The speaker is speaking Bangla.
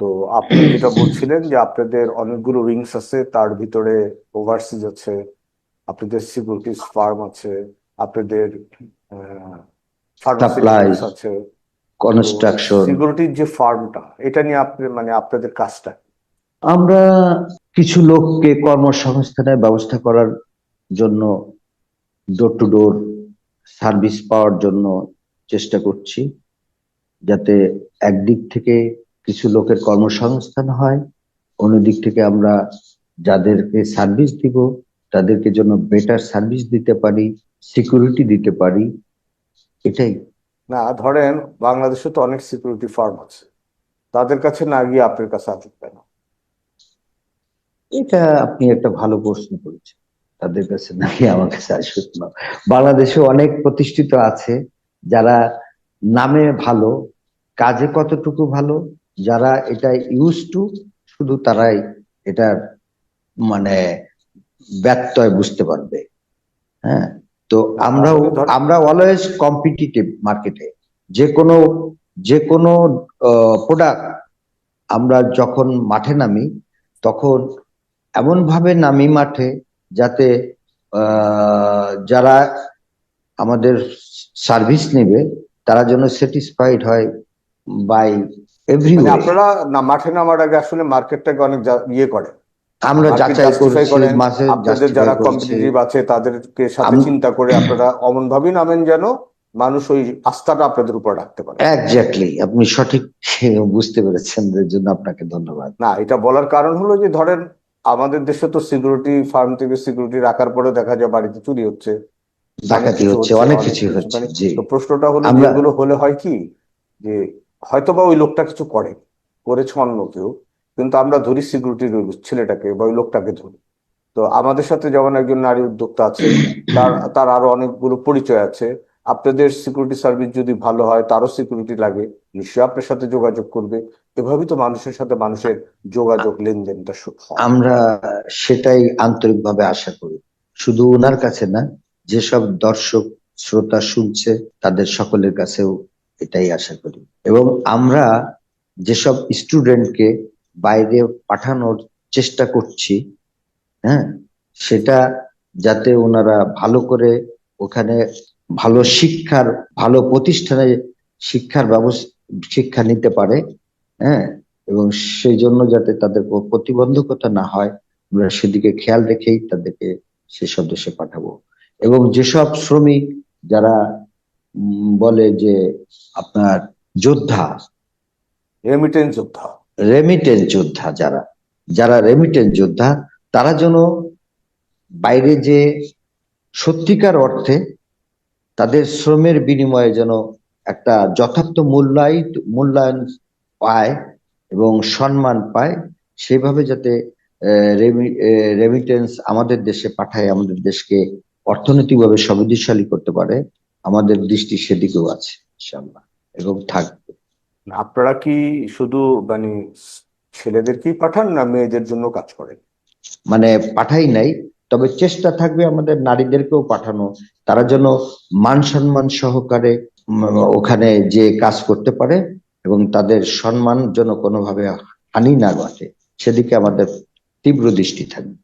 তো আপনি যেটা বলছিলেন যে আপনাদের অনেকগুলো উইংস আছে, তার ভিতরে ওভারসিজ আছে, আপনাদের সিকিউরিটিজ ফার্ম আছে, আপনাদের সাপ্লাই, ফার্মাসিউটিক্যালস আছে। তো কনস্ট্রাকশন। সিকিউরিটির যে ফার্মটা, এটা নিয়ে আপনি মানে আপনাদের কাজটা কি? আমরা কিছু লোককে কর্মসংস্থানের ব্যবস্থা করার জন্য ডোর টু ডোর সার্ভিস পাওয়ার জন্য চেষ্টা করছি, যাতে একদিক থেকে কিছু লোকের কর্মসংস্থান হয়, অন্যদিক থেকে আমরা যাদেরকে সার্ভিস দিব তাদেরকে জন্য বেটার সার্ভিস দিতে পারি, সিকিউরিটি দিতে পারি। এটাই। না ধরেন, বাংলাদেশে তো অনেক সিকিউরিটি ফার্ম আছে, তাদের কাছে না গিয়ে আপনার কাছে আসবে কেন? এটা আপনি একটা ভালো প্রশ্ন করেছেন। তাদের কাছে নাকি আমার কাছে আসবে না? বাংলাদেশে অনেক প্রতিষ্ঠিত আছে যারা নামে ভালো, কাজে কতটুকু ভালো, যারা এটা ইউজ টু, শুধু তারাই এটার মানে ব্যত্যয় বুঝতে পারবে। হ্যাঁ। তো না আমরাও তাহলে ধর, আমরা অলওয়েজ কম্পিটিটিভ মার্কেটে। যে কোনো যে কোনো প্রোডাক্ট আমরা যখন মাঠে নামি, তখন এমন ভাবে নামি মাঠে যাতে যারা আমাদের সার্ভিস নেবে তারা যেন স্যাটিসফাইড হয় বাই এভরি মানে ওয়ে। আপনারা না মাঠে নামার আগে আসলে মার্কেটটাকে অনেক ইয়ে করেন, আমরা মার্কেট যাচাই জাস্টিফাই করছি, করেন। মাসে আপনাদের জাস্টিফাই যারা করছি। কম্পিটিটিভ আছে তাদেরকে সাথে আম চিন্তা করে আপনারা অমন ভাবেই নামেন যেন মানুষ ওই আস্থাটা আপনাদের উপর রাখতে পারে। এক্স্যাক্টলি, আপনি সঠিক বুঝতে পেরেছেন, এর জন্য আপনাকে ধন্যবাদ। না, এটা বলার কারণ হলো যে ধরেন, আমাদের দেশে তো সিকিউরিটি ফার্ম থেকে সিকিউরিটি রাখার পরে দেখা যায় বাড়িতে চুরি হচ্ছে, অনেক ডাকাতি কিছু হচ্ছে, হচ্ছে, অনেক অনেক কিছু কিছু হচ্ছে, মানে। জি। তো প্রশ্নটা হলো যে আমরা এগুলো হলে হয় কি, যে হয়তোবা ওই লোকটা কিছু করে, করেছে অন্য কেউ, কিন্তু আমরা ধরি সিকিউরিটির ওই ছেলেটাকে বা ওই লোকটাকে ধরি। তো আমাদের সাথে যেমন একজন নারী উদ্যোক্তা আছে, তার তার আরো অনেকগুলো পরিচয় আছে। আপনাদের সিকিউরিটি সার্ভিস যদি ভালো হয়, তারও সিকিউরিটি লাগে, নিশ্চয়ই আপনার সাথে যোগাযোগ করবে। এভাবেই তো মানুষের সাথে মানুষের যোগাযোগ, লেনদেনটা হয়। আমরা সেটাই আন্তরিকভাবে আশা করি, শুধু ওনার কাছে না, যেসব দর্শক শ্রোতা শুনছে তাদের সকলের কাছেও এটাই আশা করি। এবং আমরা যেসব স্টুডেন্টকে বাইরে পাঠানোর চেষ্টা করছি, হ্যাঁ, সেটা যাতে ওনারা ভালো করে ওখানে ভালো শিক্ষার, ভালো প্রতিষ্ঠানে শিক্ষার ব্যবস্থা, শিক্ষা নিতে পারে। হ্যাঁ। এবং সেই জন্য যাতে তাদের কোনো প্রতিবন্ধকতা না হয়, আমরা সেদিকে খেয়াল রেখেই তাদেরকে সেসব দেশে পাঠাবো। এবং যেসব শ্রমিক যারা বলে যে আপনার যোদ্ধা, রেমিটেন্স যোদ্ধা। রেমিটেন্স যোদ্ধা, যারা যারা রেমিটেন্স যোদ্ধা, তারা যেন বাইরে যে সত্যিকার অর্থে তাদের শ্রমের বিনিময়ে যেন একটা যথার্থ মূল্যায়ন পায় এবং সম্মান পায়, সেভাবে যাতে রেমিটেন্স আমাদের দেশে পাঠায়, আমাদের দেশকে অর্থনৈতিকভাবে সমৃদ্ধিশালী করতে পারে, আমাদের দৃষ্টি সেদিকেও আছে ইনশাআল্লাহ, এবং থাকবে। আপনারা কি শুধু মানে ছেলেদেরকেই পাঠান না মেয়েদের জন্য কাজ করেন? মানে পাঠাই নাই, তবে চেষ্টা থাকবে আমাদের নারীদেরকেও পাঠানো, তারা যেন মান সম্মান সহকারে ওখানে যে কাজ করতে পারে এবং তাদের সম্মান যেন কোনোভাবে হানি না ঘটে, সেদিকে আমাদের তীব্র দৃষ্টি থাকবে।